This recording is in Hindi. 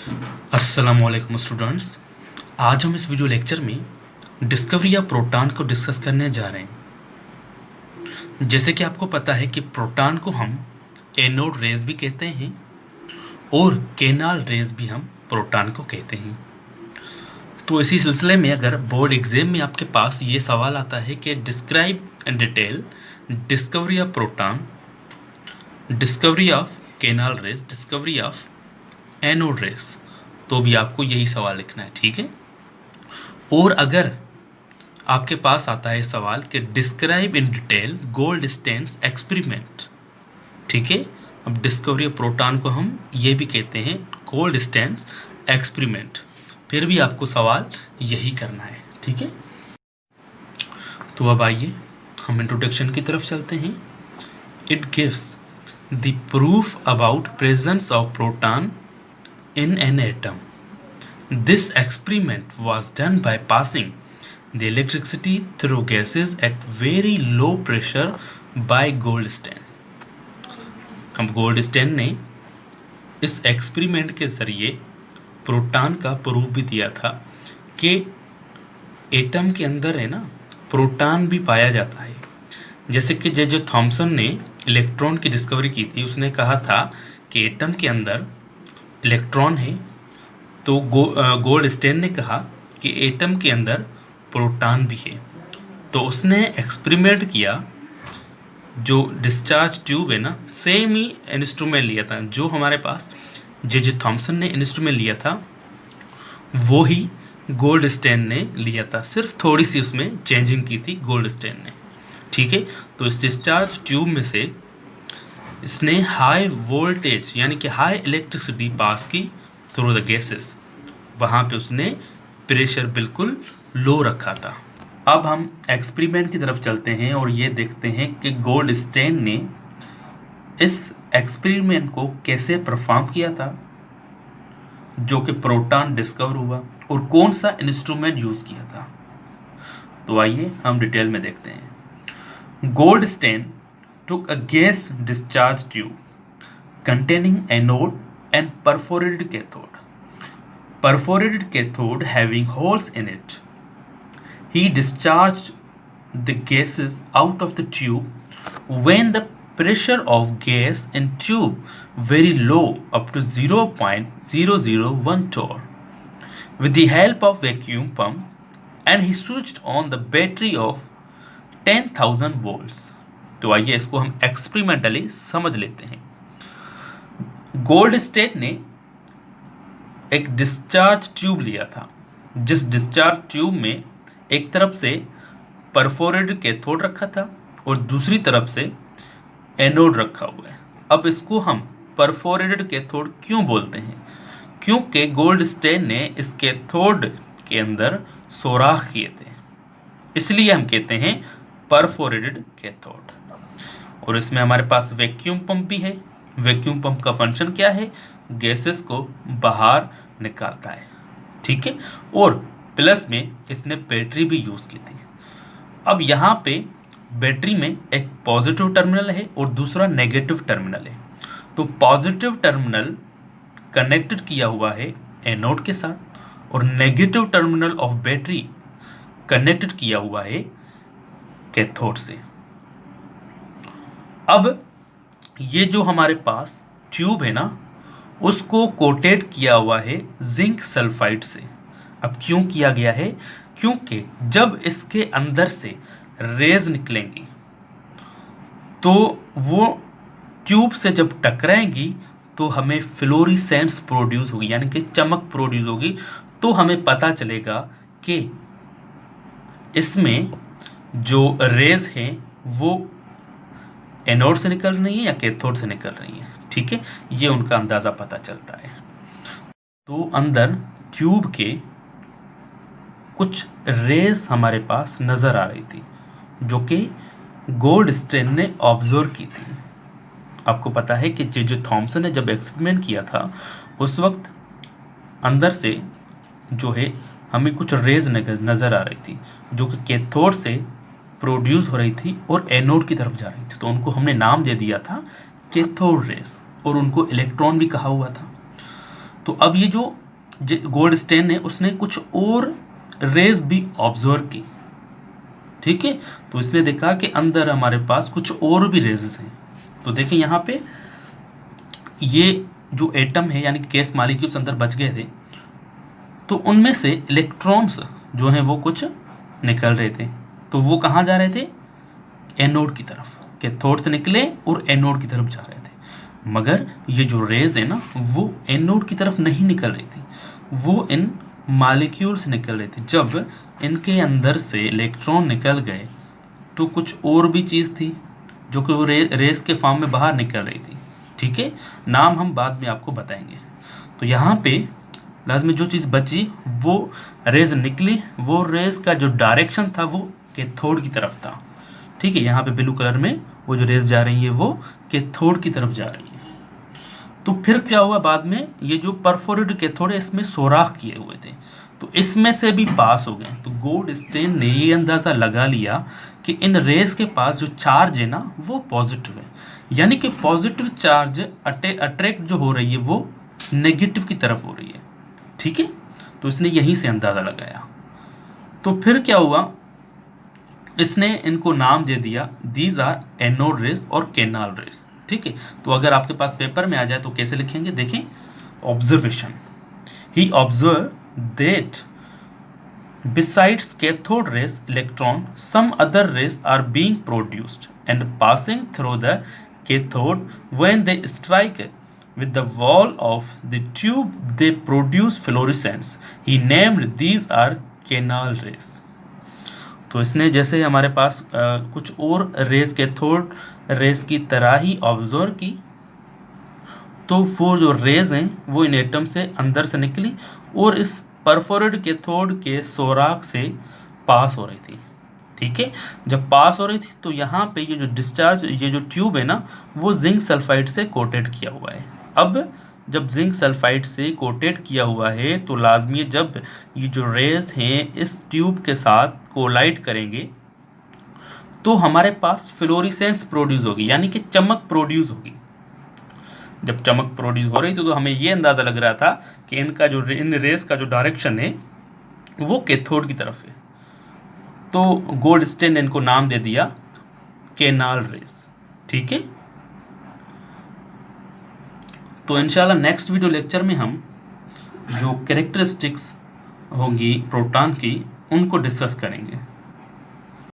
अस्सलामुअलैकुम स्टूडेंट्स। आज हम इस वीडियो लेक्चर में डिस्कवरी ऑफ प्रोटॉन को डिस्कस करने जा रहे हैं। जैसे कि आपको पता है कि प्रोटॉन को हम एनोड रेज भी कहते हैं और केनाल रेज भी हम प्रोटॉन को कहते हैं। तो इसी सिलसिले में अगर बोर्ड एग्जाम में आपके पास ये सवाल आता है कि describe in detail discovery of proton, discovery of canal raise, discovery of anode rays, तो भी आपको यही सवाल लिखना है, ठीक है। और अगर आपके पास आता है सवाल कि डिस्क्राइब इन डिटेल गोल्डस्टेन्स एक्सपेरिमेंट, ठीक है। अब डिस्कवरी ऑफ प्रोटॉन को हम ये भी कहते हैं गोल्डस्टेन्स एक्सपेरिमेंट, फिर भी आपको सवाल यही करना है, ठीक है। तो अब आइए हम इंट्रोडक्शन की तरफ चलते हैं। It gives the proof about presence of proton in an atom. This experiment was done by passing the electricity through gases at very low pressure by Goldstein. अब गोल्डस्टेन ने इस एक्सपेरिमेंट के ज़रिए प्रोटॉन का प्रूफ भी दिया था कि एटम के अंदर है ना प्रोटॉन भी पाया जाता है। जैसे कि जो थॉमसन ने इलेक्ट्रॉन की डिस्कवरी की थी, उसने कहा था कि एटम के अंदर इलेक्ट्रॉन है, तो गोल्डस्टेन ने कहा कि एटम के अंदर प्रोटॉन भी है। तो उसने एक्सपेरिमेंट किया, जो डिस्चार्ज ट्यूब है ना, सेम ही इंस्ट्रूमेंट लिया था जो हमारे पास जे थॉमसन ने इंस्ट्रूमेंट लिया था, वो ही गोल्डस्टेन ने लिया था, सिर्फ थोड़ी सी उसमें चेंजिंग की थी गोल्डस्टेन ने, ठीक है। तो इस डिस्चार्ज ट्यूब में से इसने हाई वोल्टेज यानी कि हाई इलेक्ट्रिसिटी पास की थ्रू द गैसेस, वहाँ पे उसने प्रेशर बिल्कुल लो रखा था। अब हम एक्सपेरिमेंट की तरफ चलते हैं और ये देखते हैं कि गोल्डस्टेन ने इस एक्सपेरिमेंट को कैसे परफॉर्म किया था, जो कि प्रोटॉन डिस्कवर हुआ, और कौन सा इंस्ट्रूमेंट यूज़ किया था। तो आइए हम डिटेल में देखते हैं। Goldstein took a gas discharge tube containing anode and perforated cathode. Perforated cathode having holes in it. He discharged the gases out of the tube when the pressure of gas in tube very low, up to 0.001 torr, with the help of vacuum pump, and he switched on the battery of 10,000 volts. तो आइए इसको हम एक्सपेरिमेंटली समझ लेते हैं। गोल्डस्टेन ने एक डिस्चार्ज ट्यूब लिया था, जिस डिस्चार्ज ट्यूब में एक तरफ से परफोरेटेड कैथोड रखा था और दूसरी तरफ से एनोड रखा हुआ है। अब इसको हम परफोरेटेड कैथोड क्यों बोलते हैं? क्योंकि गोल्डस्टेन ने इस कैथोड के अंदर सोराख किए थे, इसलिए हम कहते हैं परफोरेटेड कैथोड। और इसमें हमारे पास वैक्यूम पंप भी है। वैक्यूम पंप का फंक्शन क्या है? गैसेस को बाहर निकालता है, ठीक है। और प्लस में इसने बैटरी भी यूज़ की थी। अब यहाँ पे बैटरी में एक पॉजिटिव टर्मिनल है और दूसरा नेगेटिव टर्मिनल है। तो पॉजिटिव टर्मिनल कनेक्टेड किया हुआ है एनोड के साथ और negative terminal of battery connected किया हुआ है कैथोड से। अब ये जो हमारे पास ट्यूब है ना, उसको कोटेड किया हुआ है जिंक सल्फाइड से। अब क्यों किया गया है? क्योंकि जब इसके अंदर से रेज निकलेंगी तो वो ट्यूब से जब टकराएंगी तो हमें फ्लोरिसेंस प्रोड्यूस होगी, यानी कि चमक प्रोड्यूस होगी। तो हमें पता चलेगा कि इसमें जो रेज हैं वो एनोड से निकल रही है या कैथोड से निकल रही है, ठीक है। ये उनका अंदाज़ा पता चलता है। तो अंदर ट्यूब के कुछ रेस हमारे पास नज़र आ रही थी, जो कि गोल्डस्टेन ने ऑब्जर्व की थी। आपको पता है कि जे थॉमसन ने जब एक्सपेरिमेंट किया था, उस वक्त अंदर से जो है हमें कुछ रेज नज़र आ रही थी, जो कि कैथोड से प्रोड्यूस हो रही थी और एनोड की तरफ जा रही थी। तो उनको हमने नाम दे दिया था कैथोड रेस, और उनको इलेक्ट्रॉन भी कहा हुआ था। तो अब ये जो गोल्डस्टेन है उसने कुछ और रेज भी ऑब्जर्व की, ठीक है। तो इसने देखा कि अंदर हमारे पास कुछ और भी रेजेस हैं। तो देखिए यहाँ पे ये जो एटम है यानी गैस मॉलिक्यूल्स अंदर बच गए थे, तो उनमें से इलेक्ट्रॉन्स जो हैं वो कुछ निकल रहे थे। तो वो कहाँ जा रहे थे? एनोड की तरफ। कैथोड से निकले और एनोड की तरफ जा रहे थे। मगर ये जो रेज है ना वो एनोड की तरफ नहीं निकल रही थी, वो इन मॉलिक्यूल से निकल रही थी। जब इनके अंदर से इलेक्ट्रॉन निकल गए तो कुछ और भी चीज़ थी जो कि वो रेस के फॉर्म में बाहर निकल रही थी, ठीक है। नाम हम बाद में आपको बताएंगे। तो यहाँ पे लास्ट में जो चीज़ बची वो रेज निकली, वो रेज का जो डायरेक्शन था वो कैथोड की तरफ था, ठीक है। यहाँ पे ब्लू कलर में वो जो रेज जा रही है वो कैथोड की तरफ जा रही है। तो फिर क्या हुआ बाद में, ये जो परफोरेटेड कैथोड है इसमें सोराख किए हुए थे, तो इसमें से भी पास हो गए। तो गोल्डस्टेन ने ये अंदाज़ा लगा लिया कि इन रेस के पास जो चार्ज है ना वो पॉजिटिव है, यानी कि पॉजिटिव चार्ज अट्रैक्ट जो हो रही है वो नेगेटिव की तरफ हो रही है, ठीक है। तो इसने यहीं से अंदाज़ा लगाया। तो फिर क्या हुआ, इसने इनको नाम दे दिया, दीज आर एनोड रेस और कैनाल रेस, ठीक है। तो अगर आपके पास पेपर में आ जाए तो कैसे लिखेंगे, देखें। Observation, he observe that besides cathode rays electron some other rays are being produced and passing through the cathode when they strike with the wall of the tube they produce fluorescence. He named these are canal rays. तो इसने जैसे हमारे पास कुछ और रेस कैथोड रेस की तरह ही ऑब्जर्व की, तो वो जो रेज हैं वो इन एटम से अंदर से निकली और इस परफोरेटेड कैथोड के सोराख से पास हो रही थी, ठीक है। जब पास हो रही थी तो यहाँ पे ये जो डिस्चार्ज, ये जो ट्यूब है ना वो जिंक सल्फाइड से कोटेड किया हुआ है। अब जब जिंक सल्फाइड से कोटेड किया हुआ है तो लाजमी है जब ये जो रेस हैं इस ट्यूब के साथ कोलाइड करेंगे तो हमारे पास फ्लोरिसेंस प्रोड्यूस होगी, यानी कि चमक प्रोड्यूस होगी। जब चमक प्रोड्यूस हो रही थी तो हमें ये अंदाज़ा लग रहा था कि इनका जो इन रेस का जो डायरेक्शन है वो कैथोड की तरफ है। तो गोल्डस्टेन ने इनको नाम दे दिया कैनाल रेस, ठीक है। तो इंशाल्लाह नेक्स्ट वीडियो लेक्चर में हम जो कैरेक्टरिस्टिक्स होंगी प्रोटॉन की उनको डिस्कस करेंगे।